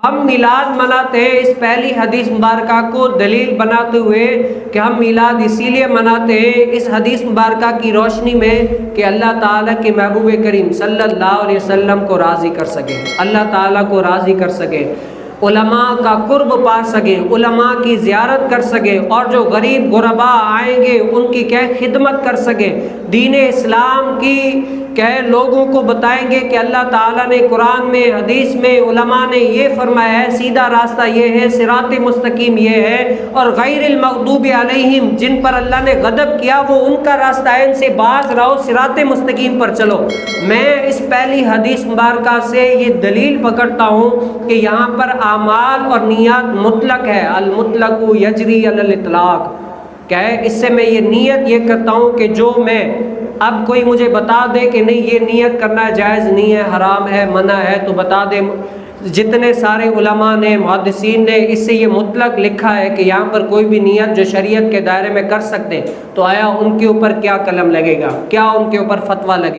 ہم میلاد مناتے ہیں اس پہلی حدیث مبارکہ کو دلیل بناتے ہوئے کہ ہم میلاد اسی لیے مناتے ہیں اس حدیث مبارکہ کی روشنی میں کہ اللہ تعالیٰ کے محبوب کریم صلی اللہ علیہ وسلم کو راضی کر سکیں، اللہ تعالیٰ کو راضی کر سکیں، علماء کا قرب پا سکیں، علماء کی زیارت کر سکیں، اور جو غریب غربا آئیں گے ان کی خدمت کر سکیں، دین اسلام کی لوگوں کو بتائیں گے کہ اللہ تعالیٰ نے قرآن میں، حدیث میں، علماء نے یہ فرمایا ہے، سیدھا راستہ یہ ہے، صراط مستقیم یہ ہے، اور غیر المغضوب علیہم جن پر اللہ نے غضب کیا وہ ان کا راستہ ہے، ان سے باز رہو، صراط مستقیم پر چلو۔ میں اس پہلی حدیث مبارکہ سے یہ دلیل پکڑتا ہوں کہ یہاں پر اعمال اور نیات مطلق ہے، المطلق یجری علی الاطلاق، کیا ہے؟ اس سے میں یہ نیت یہ کرتا ہوں کہ جو میں اب کوئی مجھے بتا دے کہ نہیں یہ نیت کرنا جائز نہیں ہے، حرام ہے، منع ہے، تو بتا دے۔ جتنے سارے علماء نے، محدثین نے اس سے یہ مطلق لکھا ہے کہ یہاں پر کوئی بھی نیت جو شریعت کے دائرے میں کر سکتے، تو آیا ان کے اوپر کیا قلم لگے گا، کیا ان کے اوپر فتویٰ لگے گا؟